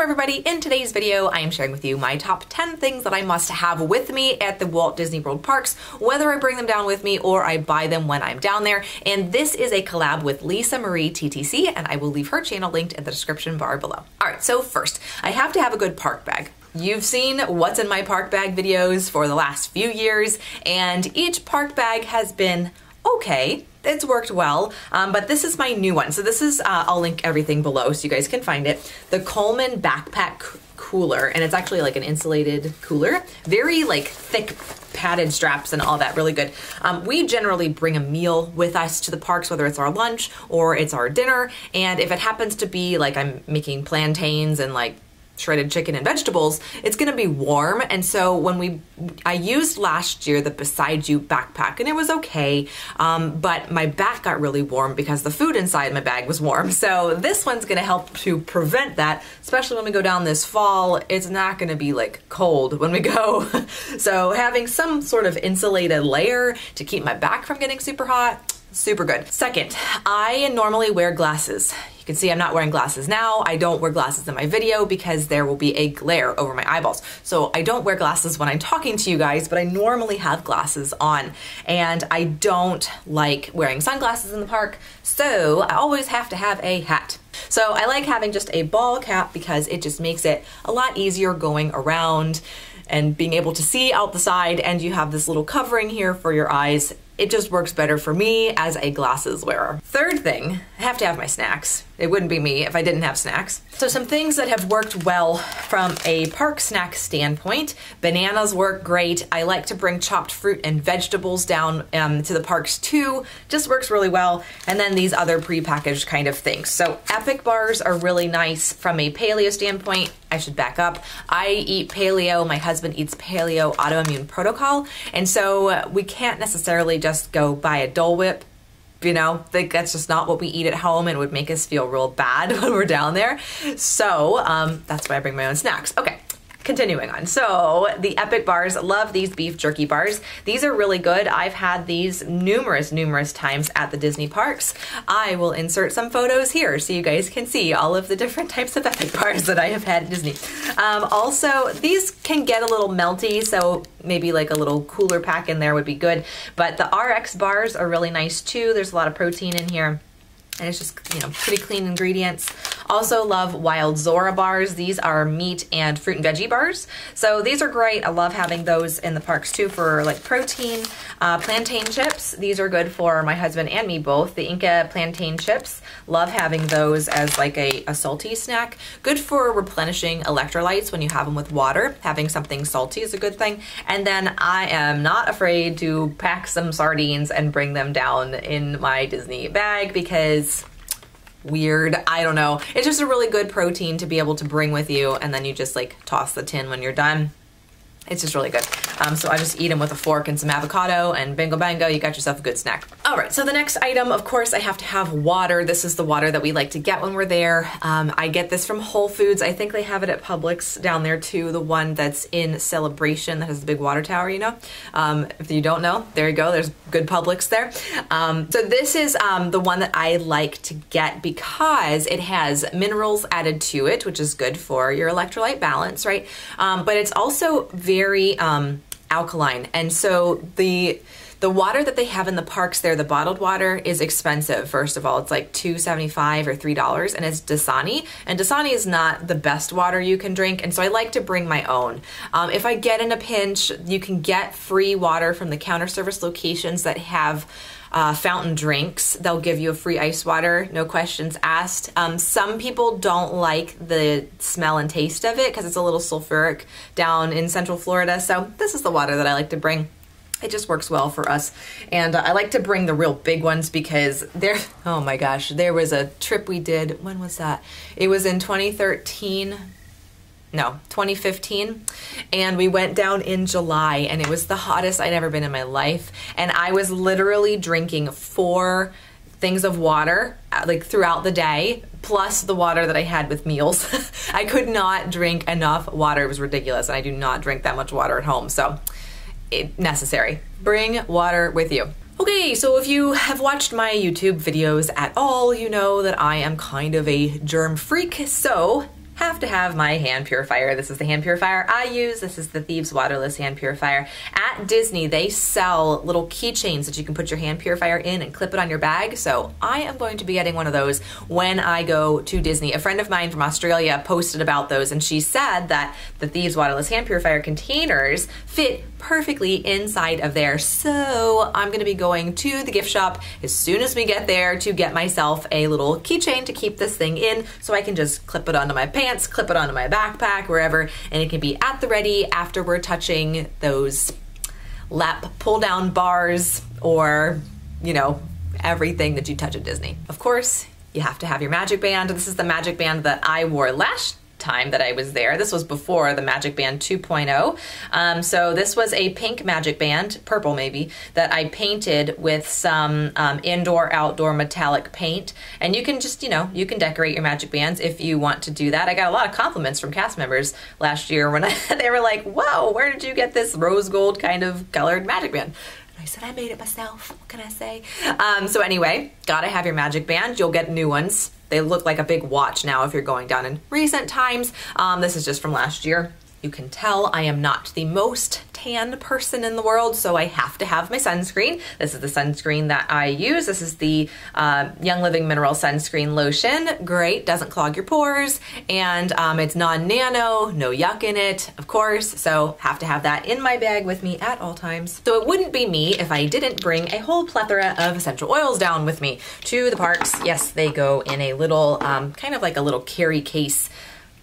everybody, in today's video I am sharing with you my top 10 things that I must have with me at the Walt Disney World parks, whether I bring them down with me or I buy them when I'm down there. And this is a collab with Lisa Marie TTC, and I will leave her channel linked in the description bar below. Alright, so first, I have to have a good park bag. You've seen what's in my park bag videos for the last few years, and each park bag has been okay. It's worked well, but this is my new one. So this is, I'll link everything below so you guys can find it. The Coleman Backpack Cooler, and it's actually like an insulated cooler. Very like thick padded straps and all that, really good. We generally bring a meal with us to the parks, whether it's our lunch or it's our dinner. And if it happens to be like I'm making plantains and like shredded chicken and vegetables, it's gonna be warm. And so when I used last year the Beside You backpack, and it was okay, but my back got really warm because the food inside my bag was warm. So this one's gonna help to prevent that, especially when we go down this fall. It's not gonna be like cold when we go. So having some sort of insulated layer to keep my back from getting super hot, super good. Second, I normally wear glasses. You can see I'm not wearing glasses now. I don't wear glasses in my video because there will be a glare over my eyeballs. So I don't wear glasses when I'm talking to you guys, but I normally have glasses on. And I don't like wearing sunglasses in the park, so I always have to have a hat. So I like having just a ball cap because it just makes it a lot easier going around and being able to see out the side, and you have this little covering here for your eyes. It just works better for me as a glasses wearer. Third thing, I have to have my snacks. It wouldn't be me if I didn't have snacks. So some things that have worked well from a park snack standpoint. Bananas work great. I like to bring chopped fruit and vegetables down to the parks too. Just works really well. And then these other prepackaged kind of things. So Epic Bars are really nice from a paleo standpoint. I should back up. I eat paleo, my husband eats paleo autoimmune protocol, and so we can't necessarily just go buy a Dole Whip. You know, like that's just not what we eat at home, and it would make us feel real bad when we're down there. So that's why I bring my own snacks. Okay. Continuing on, so the Epic Bars, love these beef jerky bars. These are really good. I've had these numerous times at the Disney parks. I will insert some photos here so you guys can see all of the different types of Epic Bars that I have had at Disney. Also, these can get a little melty, so maybe like a little cooler pack in there would be good. But the RX bars are really nice too. There's a lot of protein in here. And it's just, you know, pretty clean ingredients. Also love Wild Zora bars. These are meat and fruit and veggie bars. So these are great. I love having those in the parks too for like protein. Plantain chips. These are good for my husband and me both. The Inca plantain chips. Love having those as like a salty snack. Good for replenishing electrolytes when you have them with water. Having something salty is a good thing. And then I am not afraid to pack some sardines and bring them down in my Disney bag because weird, I don't know. It's just a really good protein to be able to bring with you, and then you just like toss the tin when you're done. It's just really good. So I just eat them with a fork and some avocado, and bingo bango, you got yourself a good snack. All right, so the next item, of course, I have to have water. This is the water that we like to get when we're there. I get this from Whole Foods. I think they have it at Publix down there too, the one that's in Celebration that has the big water tower, you know? If you don't know, there you go, there's good Publix there. So this is the one that I like to get because it has minerals added to it, which is good for your electrolyte balance, right? But it's also very alkaline, and so the water that they have in the parks there, the bottled water, is expensive. First of all, it's like $2.75 or $3, and it's Dasani, and Dasani is not the best water you can drink, and so I like to bring my own. If I get in a pinch, you can get free water from the counter service locations that have fountain drinks. They'll give you a free ice water, no questions asked. Some people don't like the smell and taste of it because it's a little sulfuric down in Central Florida, so this is the water that I like to bring. It just works well for us. And I like to bring the real big ones because oh my gosh, there was a trip we did, when was that? It was in 2013. No, 2015, and we went down in July, and it was the hottest I'd ever been in my life, and I was literally drinking 4 things of water like throughout the day, plus the water that I had with meals. I could not drink enough water. It was ridiculous, and I do not drink that much water at home, so necessary. Bring water with you. Okay, so if you have watched my YouTube videos at all, you know that I am kind of a germ freak, so have to have my hand purifier. This is the hand purifier I use. This is the Thieves Waterless hand purifier. At Disney, they sell little keychains that you can put your hand purifier in and clip it on your bag. So I am going to be getting one of those when I go to Disney. A friend of mine from Australia posted about those, and she said that the Thieves Waterless hand purifier containers fit perfectly inside of there. So I'm gonna be going to the gift shop as soon as we get there to get myself a little keychain to keep this thing in, so I can just clip it onto my pants, clip it onto my backpack, wherever, and it can be at the ready after we're touching those lap pull down bars, or, you know, everything that you touch at Disney. Of course, you have to have your magic band. This is the magic band that I wore last time that I was there. This was before the Magic Band 2.0. So this was a pink magic band, purple maybe, that I painted with some indoor outdoor metallic paint. And you can just, you know, you can decorate your magic bands if you want to do that. I got a lot of compliments from cast members last year when they were like, whoa, where did you get this rose gold kind of colored magic band? I said, I made it myself. What can I say? So anyway, gotta have your magic band. You'll get new ones. They look like a big watch now if you're going down in recent times. This is just from last year. You can tell I am not the most tan person in the world, so I have to have my sunscreen. This is the sunscreen that I use. This is the Young Living Mineral Sunscreen Lotion. Great, doesn't clog your pores, and it's non-nano, no yuck in it, of course, so have to have that in my bag with me at all times. So it wouldn't be me if I didn't bring a whole plethora of essential oils down with me to the parks. Yes, they go in a little, kind of like a little carry case,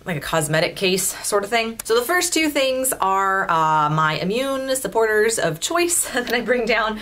like a cosmetic case sort of thing. So the first two things are my immune supporters of choice that I bring down.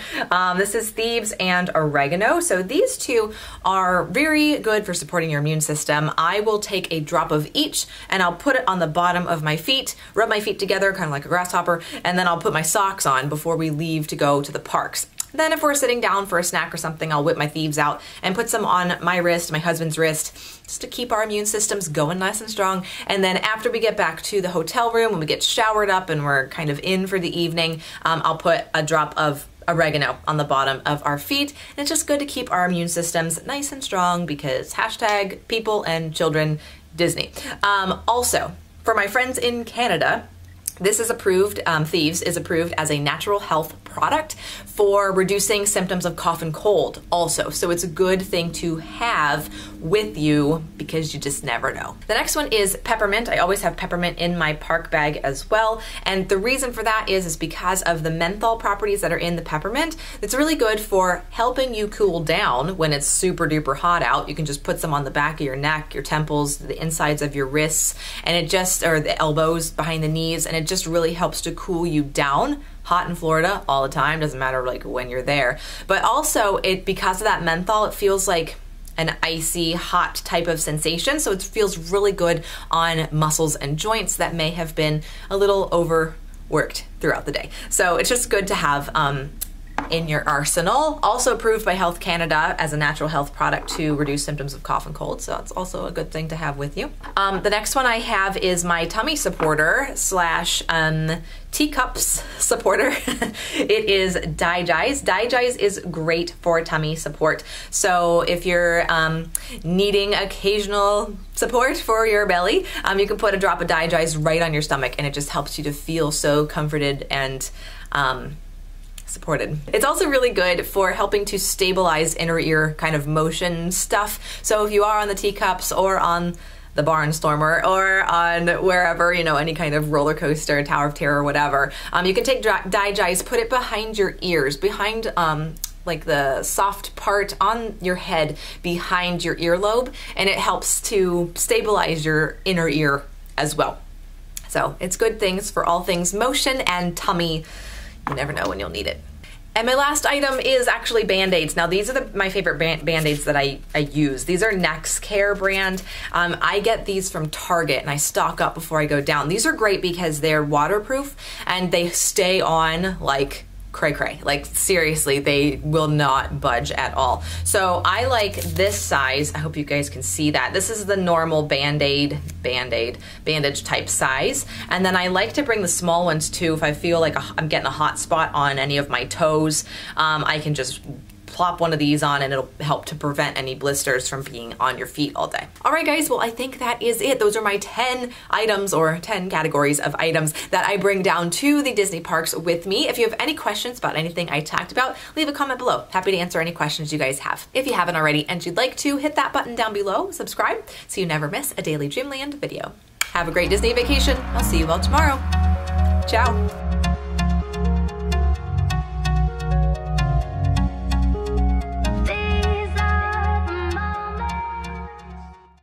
This is Thieves and Oregano. So these two are very good for supporting your immune system. I will take a drop of each and I'll put it on the bottom of my feet, rub my feet together kind of like a grasshopper, and then I'll put my socks on before we leave to go to the parks. Then if we're sitting down for a snack or something, I'll whip my Thieves out and put some on my wrist, my husband's wrist, just to keep our immune systems going nice and strong. And then after we get back to the hotel room, when we get showered up and we're kind of in for the evening, I'll put a drop of oregano on the bottom of our feet. And it's just good to keep our immune systems nice and strong because hashtag people and children Disney. Also, for my friends in Canada, this is approved, Thieves is approved as a natural health product for reducing symptoms of cough and cold also. So it's a good thing to have with you because you just never know. The next one is Peppermint. I always have Peppermint in my park bag as well. And the reason for that is because of the menthol properties that are in the peppermint. It's really good for helping you cool down when it's super duper hot out. You can just put some on the back of your neck, your temples, the insides of your wrists, and it just, or the elbows behind the knees, and it just really helps to cool you down. Hot in Florida all the time, doesn't matter like when you're there. But also it, because of that menthol, it feels like an icy hot type of sensation. So it feels really good on muscles and joints that may have been a little overworked throughout the day. So it's just good to have in your arsenal. Also approved by Health Canada as a natural health product to reduce symptoms of cough and cold. So that's also a good thing to have with you. The next one I have is my tummy supporter slash teacups supporter. It is Digest. Digest is great for tummy support. So if you're needing occasional support for your belly, you can put a drop of Digest right on your stomach and it just helps you to feel so comforted and supported. It's also really good for helping to stabilize inner ear kind of motion stuff. So if you are on the teacups or on the Barnstormer or on wherever, you know, any kind of roller coaster, Tower of Terror, whatever, you can take Digest, put it behind your ears, behind like the soft part on your head behind your earlobe, and it helps to stabilize your inner ear as well. So it's good things for all things motion and tummy. You never know when you'll need it. And my last item is actually Band-Aids. Now these are my favorite Band-Aids that I use. These are Next Care brand. I get these from Target and I stock up before I go down. These are great because they're waterproof and they stay on like cray-cray. Like seriously, they will not budge at all. So I like this size. I hope you guys can see that. This is the normal bandage type size. And then I like to bring the small ones too. If I feel like I'm getting a hot spot on any of my toes, I can just plop one of these on and it'll help to prevent any blisters from being on your feet all day. All right, guys, well, I think that is it. Those are my 10 items or 10 categories of items that I bring down to the Disney parks with me. If you have any questions about anything I talked about, leave a comment below. Happy to answer any questions you guys have. If you haven't already and you'd like to, hit that button down below, subscribe, so you never miss a daily Dreamland video. Have a great Disney vacation. I'll see you all tomorrow. Ciao.